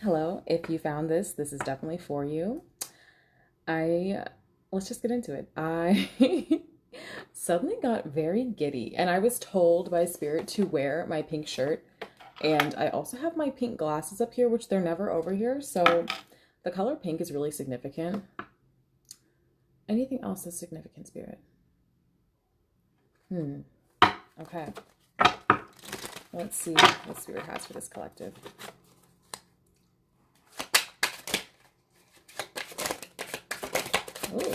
Hello, if you found this is definitely for you. I Let's just get into it. I suddenly got very giddy and I was told by Spirit to wear my pink shirt. And I also have my pink glasses up here, which they're never over here. So the color pink is really significant. Anything else that's significant, Spirit? Hmm. Okay. Let's see what Spirit has for this collective. Ooh.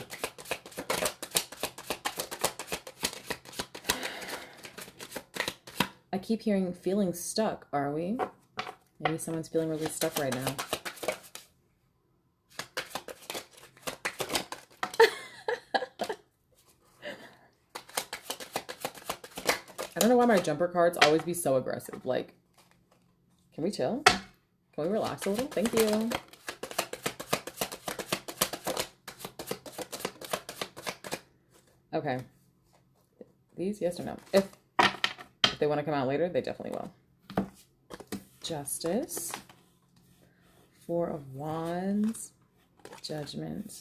I keep hearing feeling stuck, are we? Maybe someone's feeling really stuck right now. I don't know why my jumper cards always be so aggressive. Like, can we chill? Can we relax a little? Thank you. Okay. These, yes or no? If they want to come out later, they definitely will. Justice. Four of Wands. Judgment.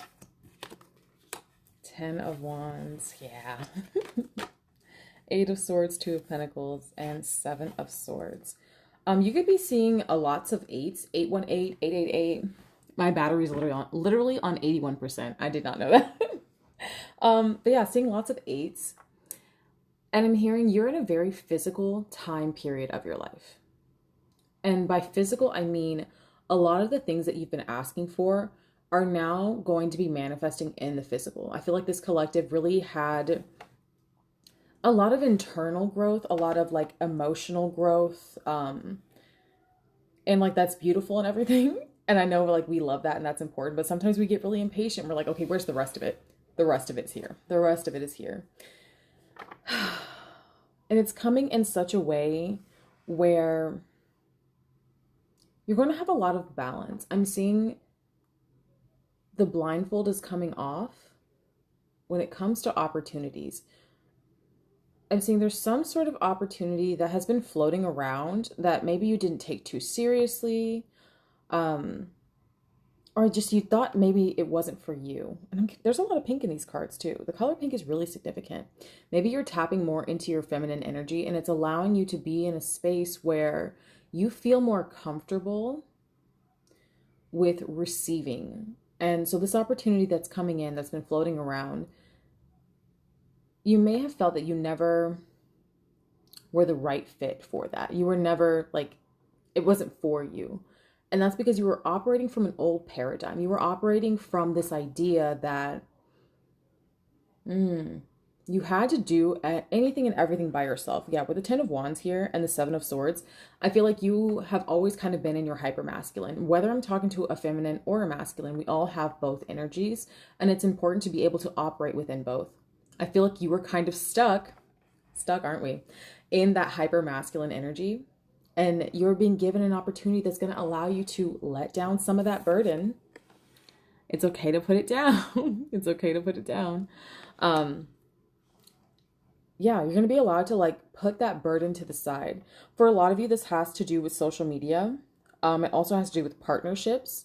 10 of Wands. Yeah. Eight of Swords, Two of Pentacles, and Seven of Swords. You could be seeing lots of eights. 818, 888. My battery's literally on 81%. I did not know that. But yeah, seeing lots of eights. And I'm hearing you're in a very physical time period of your life. And by physical, I mean a lot of the things that you've been asking for are now going to be manifesting in the physical. I feel like this collective really had a lot of internal growth, a lot of like emotional growth, and like that's beautiful and everything. And I know like we love that and that's important, but sometimes we get really impatient. We're like, okay, where's the rest of it? The rest of it's here. The rest of it is here. And it's coming in such a way where you're going to have a lot of balance. I'm seeing the blindfold is coming off when it comes to opportunities. I'm seeing there's some sort of opportunity that has been floating around that maybe you didn't take too seriously, or just you thought maybe it wasn't for you. And there's a lot of pink in these cards too. The color pink is really significant. Maybe you're tapping more into your feminine energy and it's allowing you to be in a space where you feel more comfortable with receiving. And so this opportunity that's coming in, that's been floating around, you may have felt that you never were the right fit for that. You were never like, it wasn't for you. And that's because you were operating from an old paradigm. You were operating from this idea that you had to do anything and everything by yourself. Yeah, with the 10 of Wands here and the 7 of Swords, I feel like you have always kind of been in your hyper masculine. Whether I'm talking to a feminine or a masculine, we all have both energies, and it's important to be able to operate within both. I feel like you were kind of stuck, aren't we, in that hyper masculine energy. And you're being given an opportunity that's going to allow you to let down some of that burden. It's okay to put it down. It's okay to put it down. Yeah, you're going to be allowed to like put that burden to the side. For a lot of you, this has to do with social media. It also has to do with partnerships.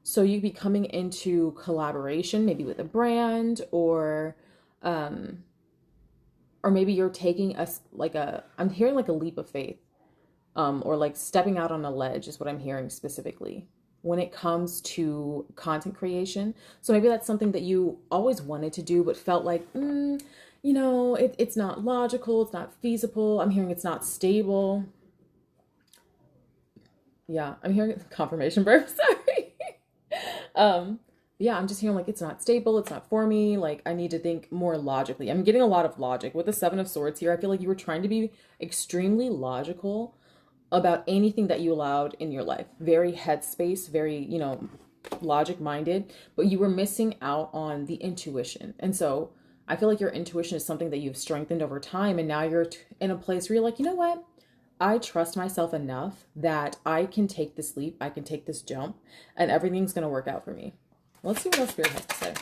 So you'd be coming into collaboration, maybe with a brand, or maybe you're taking I'm hearing like a leap of faith, or like stepping out on a ledge is what I'm hearing specifically when it comes to content creation. So maybe that's something that you always wanted to do, but felt like, it's not logical, it's not feasible. I'm hearing it's not stable. Yeah, I'm hearing confirmation burp. Sorry. um, yeah, I'm just hearing like it's not stable, it's not for me. Like I need to think more logically. I'm getting a lot of logic with the 7 of Swords here. I feel like you were trying to be extremely logical about anything that you allowed in your life. Very headspace, very, logic minded, but you were missing out on the intuition. And so I feel like your intuition is something that you've strengthened over time. And now you're in a place where you're like, you know what? I trust myself enough that I can take this leap, I can take this jump, and everything's going to work out for me. Let's see what else Spirit has to say.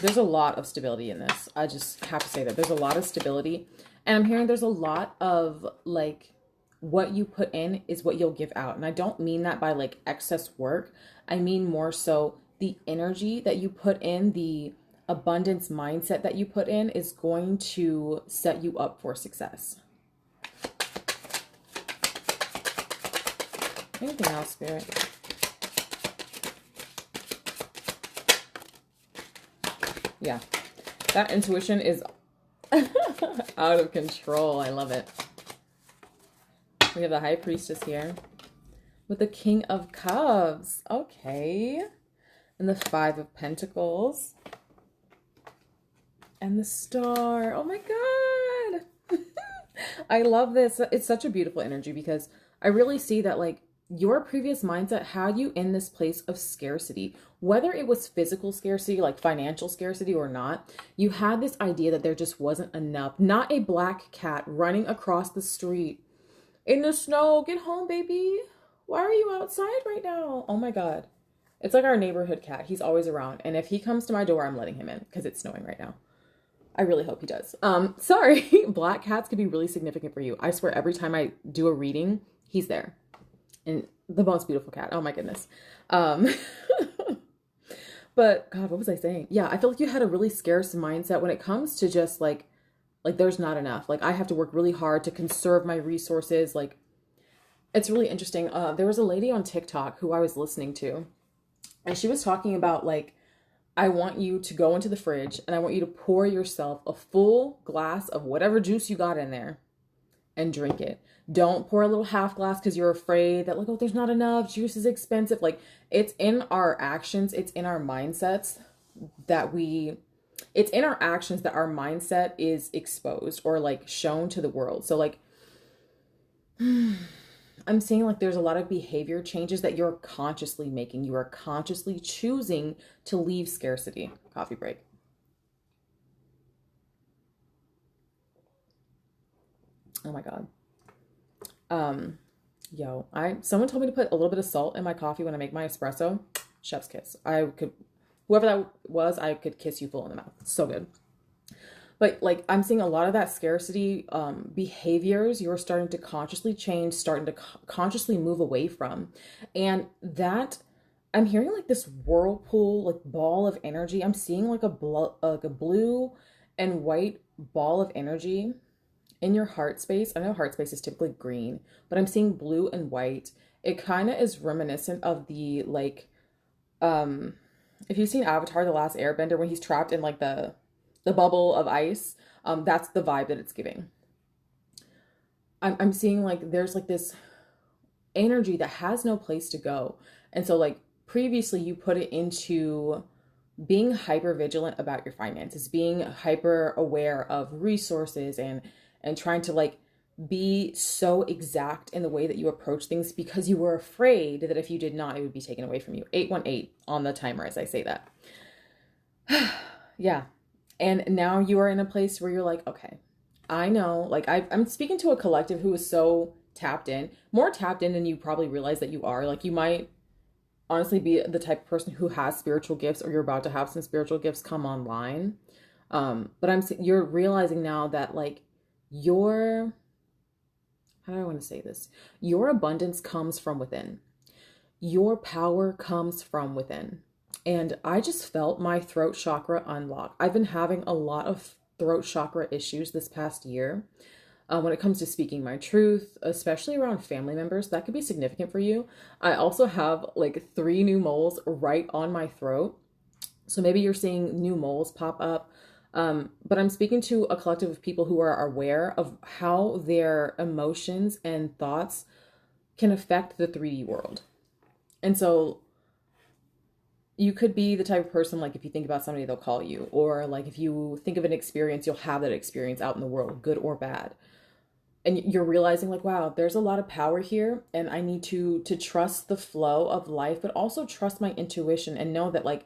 There's a lot of stability in this. I just have to say that there's a lot of stability. And I'm hearing there's a lot of like what you put in is what you'll give out. And I don't mean that by like excess work. I mean more so the energy that you put in, the abundance mindset that you put in is going to set you up for success. Anything else, Spirit? Yeah, that intuition is out of control. I love it. We have the High Priestess here with the King of Cups. Okay. And the Five of Pentacles. And the Star. Oh my God. I love this. It's such a beautiful energy because I really see that like your previous mindset had you in this place of scarcity, whether it was physical scarcity, like financial scarcity or not. You had this idea that there just wasn't enough. Not a black cat running across the street in the snow. Get home, baby. Why are you outside right now? Oh my God. It's like our neighborhood cat. He's always around. And if he comes to my door, I'm letting him in because it's snowing right now. I really hope he does. Sorry. Black cats could be really significant for you. I swear every time I do a reading, he's there. And the most beautiful cat. Oh my goodness. But God, what was I saying? Yeah, I feel like you had a really scarce mindset when it comes to just like there's not enough. Like I have to work really hard to conserve my resources. Like it's really interesting. There was a lady on TikTok who I was listening to, and she was talking about like, I want you to go into the fridge and I want you to pour yourself a full glass of whatever juice you got in there and drink it. Don't pour a little half glass because you're afraid that like, oh, there's not enough. Juice is expensive. Like it's in our actions. It's in our mindsets it's in our actions that our mindset is exposed or like shown to the world. So like, I'm seeing like there's a lot of behavior changes that you're consciously making. You are consciously choosing to leave scarcity. Coffee break. Oh my God. Someone told me to put a little bit of salt in my coffee when I make my espresso. Chef's kiss. Whoever that was, I could kiss you full in the mouth. It's so good. But like I'm seeing a lot of that scarcity behaviors you're starting to consciously change, starting to consciously move away from. And that I'm hearing like this whirlpool, like ball of energy. I'm seeing like a blue and white ball of energy in your heart space. I know heart space is typically green, but I'm seeing blue and white. It kind of is reminiscent of the like, if you've seen Avatar, The Last Airbender, when he's trapped in like the bubble of ice, that's the vibe that it's giving. I'm seeing like there's like this energy that has no place to go. And so like previously you put it into being hyper vigilant about your finances, being hyper aware of resources and trying to like be so exact in the way that you approach things because you were afraid that if you did not, it would be taken away from you. 818 on the timer as I say that. Yeah. And now you are in a place where you're like, okay, I know, like I'm speaking to a collective who is so tapped in, more tapped in than you probably realize that you are. Like you might honestly be the type of person who has spiritual gifts or you're about to have some spiritual gifts come online. But you're realizing now that like how do I want to say this? Your abundance comes from within. Your power comes from within. And I just felt my throat chakra unlock. I've been having a lot of throat chakra issues this past year. When it comes to speaking my truth, especially around family members, that could be significant for you. I also have like 3 new moles right on my throat. So maybe you're seeing new moles pop up. But I'm speaking to a collective of people who are aware of how their emotions and thoughts can affect the 3D world. And so you could be the type of person, like if you think about somebody, they'll call you, or like if you think of an experience, you'll have that experience out in the world, good or bad. And you're realizing like, wow, there's a lot of power here and I need to trust the flow of life, but also trust my intuition and know that like,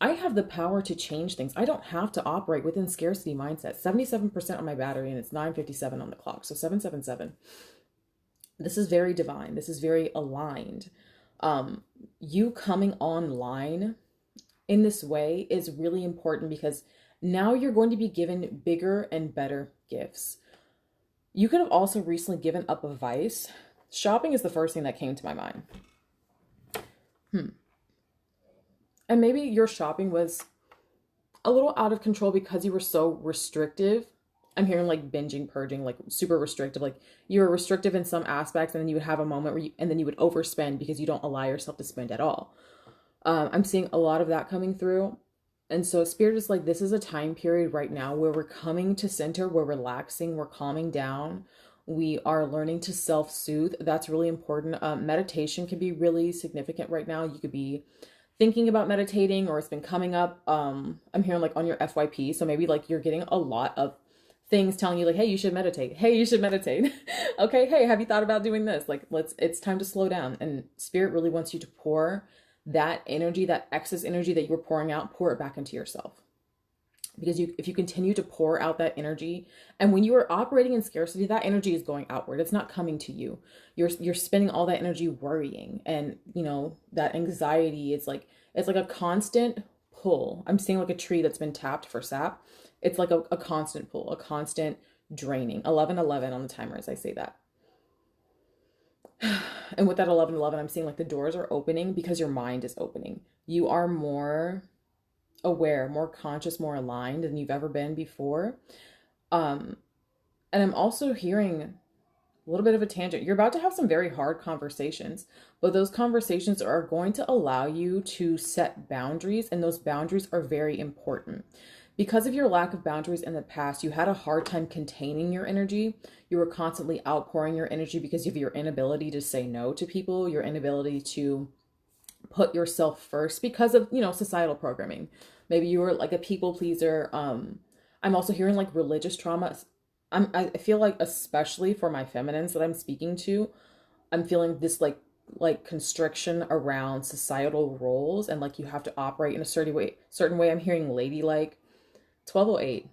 I have the power to change things. I don't have to operate within scarcity mindset. 77% on my battery and it's 9:57 on the clock. So 777. This is very divine. This is very aligned. You coming online in this way is really important because now you're going to be given bigger and better gifts. You could have also recently given up a vice. Shopping is the first thing that came to my mind. And maybe your shopping was a little out of control because you were so restrictive. I'm hearing like binging, purging, like super restrictive. Like you were restrictive in some aspects, and then you would have a moment where and then you would overspend because you don't allow yourself to spend at all. I'm seeing a lot of that coming through. And so Spirit is like, this is a time period right now where we're coming to center, we're relaxing, we're calming down. We are learning to self-soothe. That's really important. Meditation can be really significant right now. You could be thinking about meditating, or it's been coming up. I'm hearing like on your FYP. So maybe like you're getting a lot of things telling you like, hey, you should meditate. Hey, you should meditate. Okay, hey, have you thought about doing this? Like, it's time to slow down. And Spirit really wants you to pour that energy, that excess energy that you were pouring out, pour it back into yourself. Because if you continue to pour out that energy, and when you are operating in scarcity, that energy is going outward. It's not coming to you. You're spending all that energy worrying, and that anxiety. It's like a constant pull. I'm seeing like a tree that's been tapped for sap. It's like a constant pull, a constant draining. 11:11 on the timer as I say that. And with that 11:11, I'm seeing like the doors are opening because your mind is opening. You are more aware, more conscious, more aligned than you've ever been before. And I'm also hearing a little bit of a tangent. You're about to have some very hard conversations, but those conversations are going to allow you to set boundaries, and those boundaries are very important. Because of your lack of boundaries in the past, you had a hard time containing your energy. You were constantly outpouring your energy because of your inability to say no to people, your inability to put yourself first because of, societal programming. Maybe you were like a people pleaser. I'm also hearing like religious trauma. I feel like, especially for my feminines that I'm speaking to, I'm feeling this like constriction around societal roles, and like you have to operate in a certain way. I'm hearing ladylike. 12:08.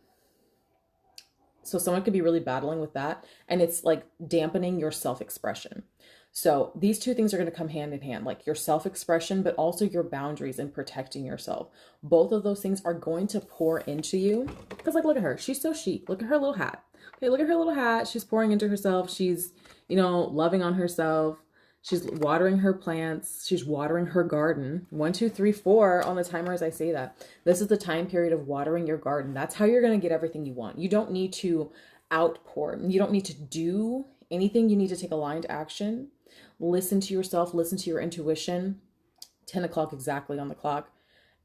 So someone could be really battling with that, and it's like dampening your self-expression. So these two things are going to come hand in hand, like your self-expression, but also your boundaries and protecting yourself. Both of those things are going to pour into you. Because like, look at her. She's so chic. Look at her little hat. Okay, look at her little hat. She's pouring into herself. She's, loving on herself. She's watering her plants. She's watering her garden. 1, 2, 3, 4 on the timer as I say that. This is the time period of watering your garden. That's how you're going to get everything you want. You don't need to outpour. You don't need to do anything. You need to take aligned action. Listen to yourself. Listen to your intuition. 10 o'clock exactly on the clock.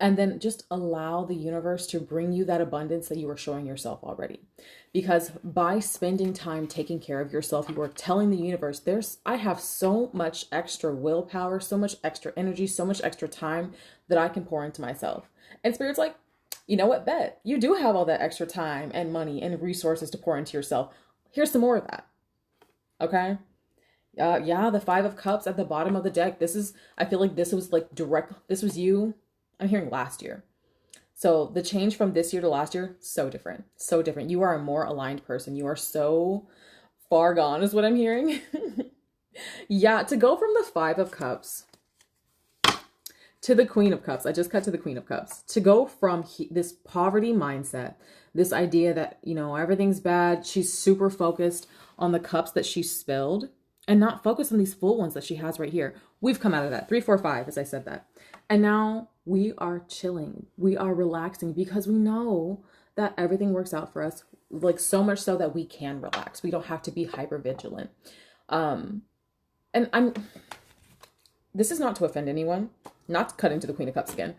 And then just allow the universe to bring you that abundance that you are showing yourself already. Because by spending time taking care of yourself, you are telling the universe, I have so much extra willpower, so much extra energy, so much extra time that I can pour into myself. And Spirit's like, you know what, bet. You do have all that extra time and money and resources to pour into yourself. Here's some more of that. Okay? Yeah, the 5 of Cups at the bottom of the deck. I feel like this was you. I'm hearing last year. So the change from this year to last year, so different. So different. You are a more aligned person. You are so far gone is what I'm hearing. Yeah, to go from the 5 of Cups to the Queen of Cups. I just cut to the Queen of Cups. To go from this poverty mindset, this idea that, everything's bad. She's super focused on the cups that she spilled and not focused on these full ones that she has right here. We've come out of that. 3, 4, 5, as I said that. And now we are chilling. We are relaxing because we know that everything works out for us, like so much so that we can relax. We don't have to be hyper vigilant. This is not to offend anyone, not to cut into the Queen of Cups again.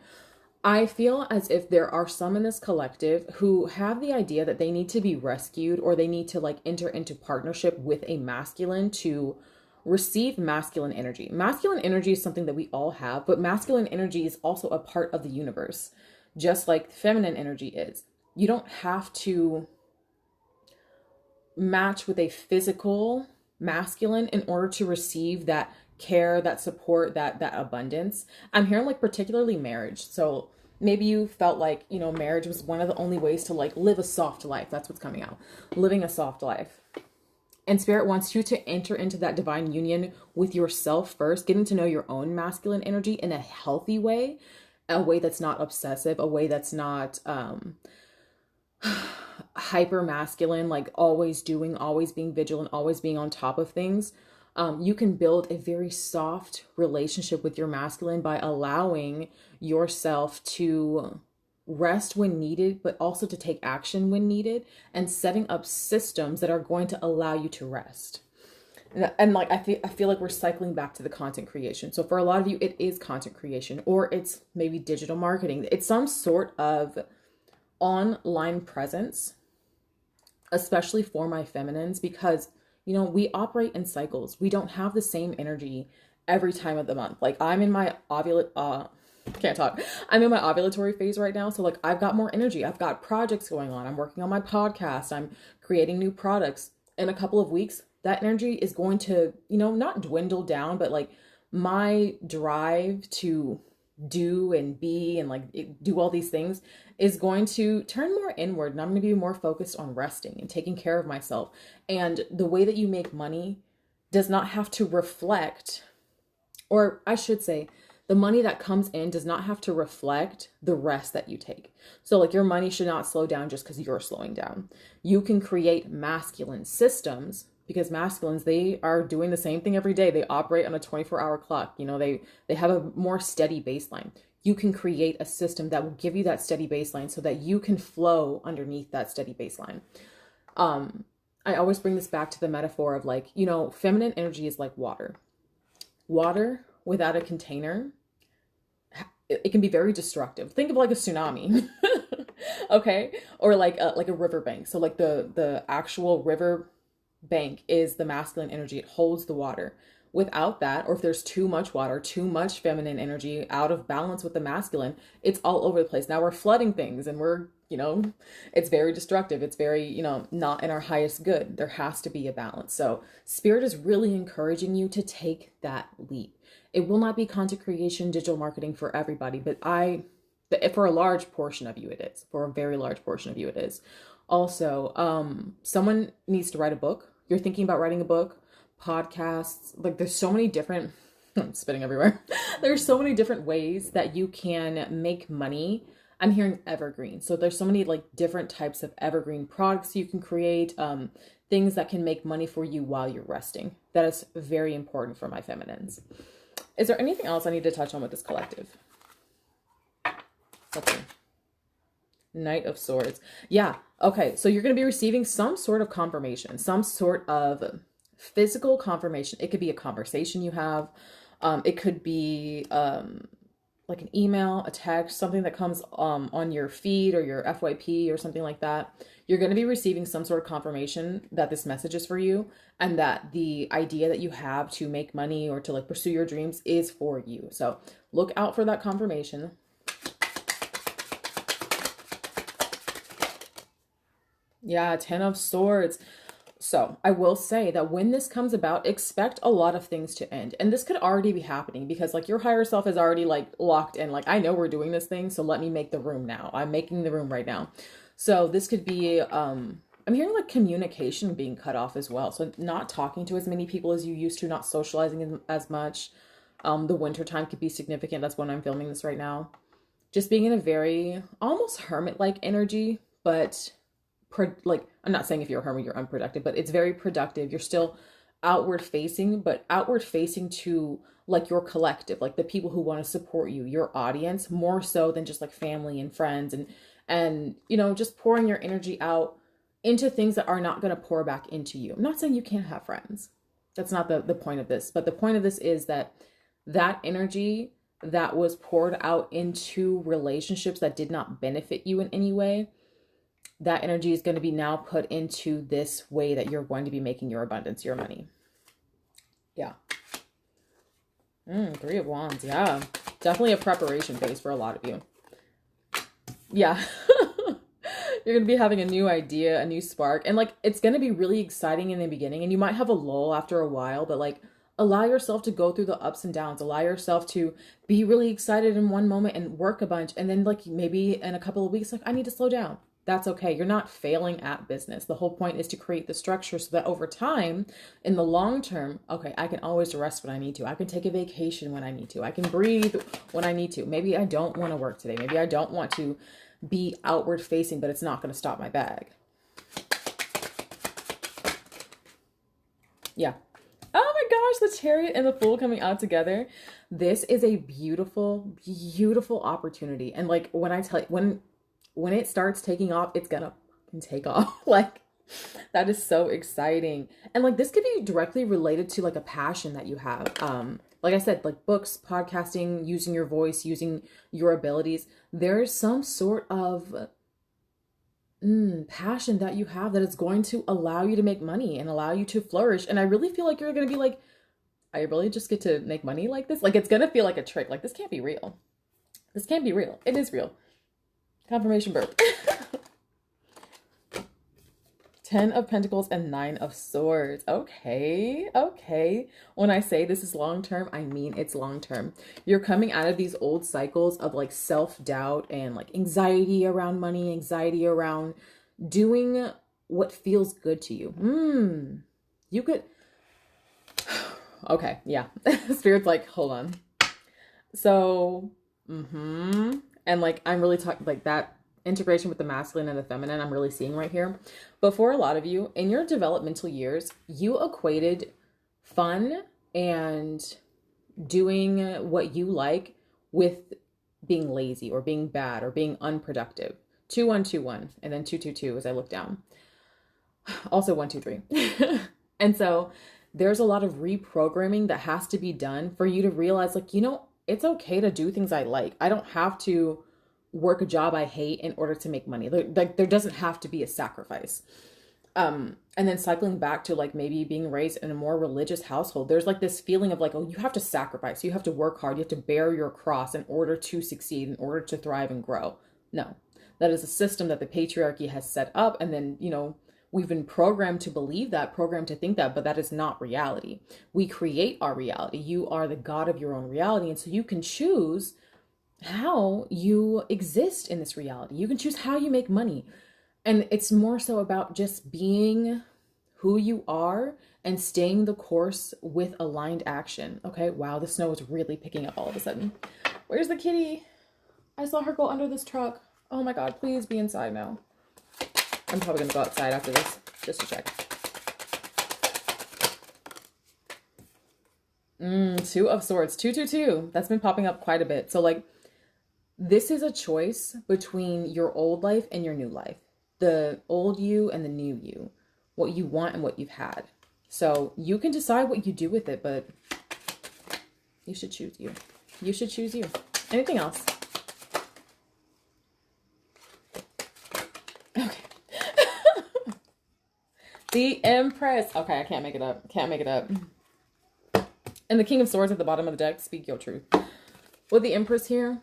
I feel as if there are some in this collective who have the idea that they need to be rescued, or they need to like enter into partnership with a masculine to receive masculine energy. Masculine energy is something that we all have, but masculine energy is also a part of the universe, just like feminine energy is. You don't have to match with a physical masculine in order to receive that care, that support, that abundance. I'm hearing like particularly marriage. So maybe you felt like, marriage was one of the only ways to like live a soft life. That's what's coming out. Living a soft life. And Spirit wants you to enter into that divine union with yourself first, getting to know your own masculine energy in a healthy way, a way that's not obsessive, a way that's not hyper masculine, like always doing, always being vigilant, always being on top of things. You can build a very soft relationship with your masculine by allowing yourself to rest when needed, but also to take action when needed, and setting up systems that are going to allow you to rest. And like I feel like we're cycling back to the content creation. So for a lot of you, it is content creation, or it's maybe digital marketing. It's some sort of online presence, especially for my feminines, because we operate in cycles. We don't have the same energy every time of the month. Like I'm in my can't talk. I'm in my ovulatory phase right now. So like I've got more energy. I've got projects going on. I'm working on my podcast. I'm creating new products. In a couple of weeks, that energy is going to, not dwindle down, but like my drive to do and be and like do all these things is going to turn more inward, and I'm going to be more focused on resting and taking care of myself. And the way that you make money does not have to reflect, or I should say, the money that comes in does not have to reflect the rest that you take. So like your money should not slow down just because you're slowing down. You can create masculine systems, because masculines, they are doing the same thing every day. They operate on a 24-hour clock. They have a more steady baseline. You can create a system that will give you that steady baseline so that you can flow underneath that steady baseline. I always bring this back to the metaphor of like, feminine energy is like water. Water without a container, it can be very destructive. Think of like a tsunami. Okay? Or like a riverbank. So like the actual river bank is the masculine energy. It holds the water. Without that, or if there's too much water, too much feminine energy out of balance with the masculine, it's all over the place. Now we're flooding things, and we're, it's very destructive. It's very, not in our highest good. There has to be a balance. So Spirit is really encouraging you to take that leap. It will not be content creation, digital marketing for everybody, but for a large portion of you, it is. For a very large portion of you, it is. Also, someone needs to write a book. You're thinking about writing a book, podcasts, like there's so many different, I'm spitting everywhere. There's so many different ways that you can make money. I'm hearing evergreen. So there's so many like different types of evergreen products you can create, things that can make money for you while you're resting. That is very important for my feminines. Is there anything else I need to touch on with this collective? Let's see. Knight of Swords. Yeah. Okay. So you're going to be receiving some sort of confirmation, some sort of physical confirmation. It could be a conversation you have. It could be like an email, a text, something that comes on your feed or your FYP or something like that. You're going to be receiving some sort of confirmation that this message is for you, and that the idea that you have to make money or to like pursue your dreams is for you. So look out for that confirmation. Yeah, 10 of Swords. So I will say that when this comes about, expect a lot of things to end. And this could already be happening because like your higher self is already like locked in. Like, I know we're doing this thing, so let me make the room now. I'm making the room right now. So this could be, I'm hearing like communication being cut off as well. So not talking to as many people as you used to, not socializing as much. The winter time could be significant. That's when I'm filming this right now. Just being in a very almost hermit-like energy, but like, I'm not saying if you're a hermit, you're unproductive, but it's very productive. You're still outward facing, but outward facing to like your collective, like the people who want to support you, your audience, more so than just like family and friends and, just pouring your energy out into things that are not going to pour back into you. I'm not saying you can't have friends. That's not the point of this, but the point of this is that energy that was poured out into relationships that did not benefit you in any way, that energy is going to be now put into this way that you're going to be making your abundance, your money. Yeah. 3 of Wands. Yeah. Definitely a preparation phase for a lot of you. Yeah. You're going to be having a new idea, a new spark. And like, it's going to be really exciting in the beginning. And you might have a lull after a while, but like, allow yourself to go through the ups and downs. Allow yourself to be really excited in one moment and work a bunch. And then like maybe in a couple of weeks, like I need to slow down. That's okay. You're not failing at business. The whole point is to create the structure so that over time, in the long term, okay, I can always rest when I need to. I can take a vacation when I need to. I can breathe when I need to. Maybe I don't want to work today. Maybe I don't want to be outward facing, but it's not going to stop my bag. Yeah. Oh my gosh, the Chariot and the Fool coming out together. This is a beautiful, beautiful opportunity. And like when I tell you, when it starts taking off, it's gonna fucking take off. Like that is so exciting. And like this could be directly related to like a passion that you have. Like I said, like books, podcasting, using your voice, using your abilities. There's some sort of passion that you have that is going to allow you to make money and allow you to flourish. And I really feel like you're going to be like, I really just get to make money like this? Like, it's going to feel like a trick. Like, this can't be real. This can't be real. It is real. Confirmation burp. 10 of Pentacles and 9 of Swords. Okay, okay. When I say this is long-term, I mean it's long-term. You're coming out of these old cycles of like self-doubt and like anxiety around money, anxiety around doing what feels good to you. You could... Okay, yeah. Spirit's like, hold on. So, and like, I'm really talking like that integration with the masculine and the feminine I'm really seeing right here. But for a lot of you, in your developmental years, you equated fun and doing what you like with being lazy or being bad or being unproductive. 2121 and then 222 as I look down. Also 123. And so there's a lot of reprogramming that has to be done for you to realize like, you know, it's okay to do things I like. I don't have to work a job I hate in order to make money. Like there doesn't have to be a sacrifice. And then cycling back to like maybe being raised in a more religious household, there's like this feeling of like, oh, you have to sacrifice, you have to work hard, you have to bear your cross in order to succeed, in order to thrive and grow. No, that is a system that the patriarchy has set up. And then, you know, we've been programmed to believe that, programmed to think that, but that is not reality. We create our reality. You are the God of your own reality. And so you can choose how you exist in this reality. You can choose how you make money. And it's more so about just being who you are and staying the course with aligned action. Okay, wow, the snow is really picking up all of a sudden. Where's the kitty? I saw her go under this truck. Oh my God, please be inside now. I'm probably gonna go outside after this, just to check. 2 of Swords, 222. That's been popping up quite a bit. So like, this is a choice between your old life and your new life. The old you and the new you. What you want and what you've had. So you can decide what you do with it, but you should choose you. You should choose you. Anything else? Okay. The Empress. Okay, I can't make it up. Can't make it up. And the King of Swords at the bottom of the deck. Speak your truth. With the Empress here,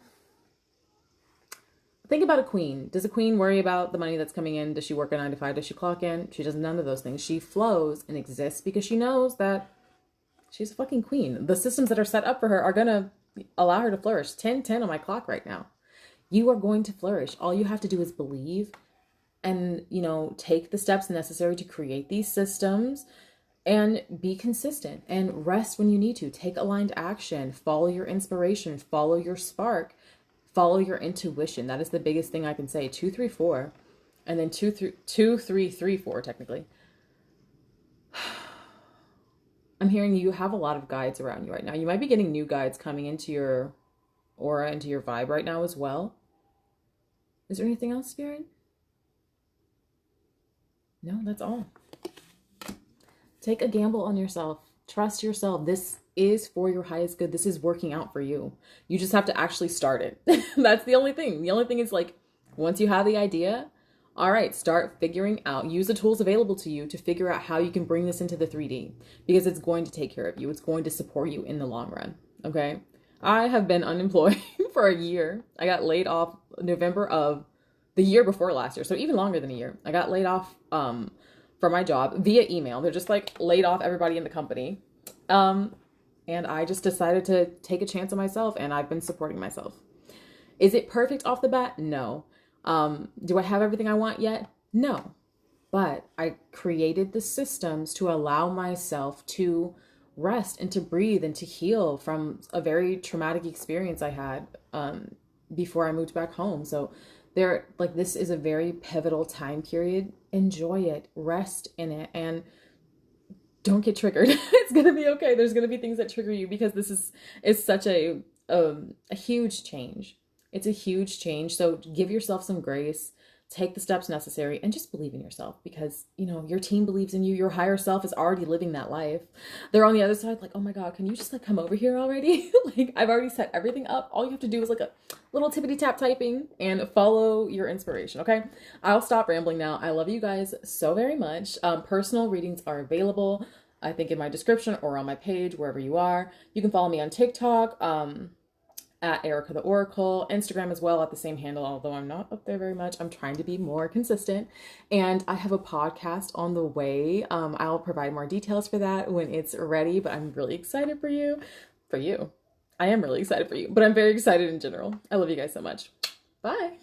think about a queen. Does a queen worry about the money that's coming in? Does she work a 9 to 5? Does she clock in? She does none of those things. She flows and exists because she knows that she's a fucking queen. The systems that are set up for her are going to allow her to flourish. 10:10 on my clock right now. You are going to flourish. All you have to do is believe and, you know, take the steps necessary to create these systems and be consistent and rest when you need to. Take aligned action. Follow your inspiration. Follow your spark. Follow your intuition. That is the biggest thing I can say. 2 3 4 and then 2 3 3 4 technically. I'm hearing you have a lot of guides around you right now. You might be getting new guides coming into your aura, into your vibe right now as well. Is there anything else, Spirit? No, that's all. Take a gamble on yourself. Trust yourself. This is for your highest good. This is working out for you. You just have to actually start it. That's the only thing. The only thing is like, once you have the idea, all right, start figuring out, use the tools available to you to figure out how you can bring this into the 3D because it's going to take care of you. It's going to support you in the long run. Okay. I have been unemployed for a year. I got laid off November of the year before last year. So even longer than a year. I got laid off, for my job via email. They're just like laid off everybody in the company. And I just decided to take a chance on myself and I've been supporting myself. Is it perfect off the bat? No. Do I have everything I want yet? No. But I created the systems to allow myself to rest and to breathe and to heal from a very traumatic experience I had before I moved back home. So this is a very pivotal time period. Enjoy it, rest in it, and don't get triggered. It's gonna be okay. There's gonna be things that trigger you because this is such a huge change. It's a huge change. So give yourself some grace, take the steps necessary, and just believe in yourself because, you know, your team believes in you. Your higher self is already living that life. They're on the other side, like, oh my God, can you just like come over here already? Like, I've already set everything up. All you have to do is like a little tippity tap typing and follow your inspiration. Okay. I'll stop rambling now. I love you guys so very much. Personal readings are available, I think, in my description or on my page, wherever you are. You can follow me on TikTok. At Erica the Oracle, Instagram as well at the same handle, although I'm not up there very much. I'm trying to be more consistent. And I have a podcast on the way. I'll provide more details for that when it's ready, but I'm really excited for you. For you. I am really excited for you, but I'm very excited in general. I love you guys so much. Bye.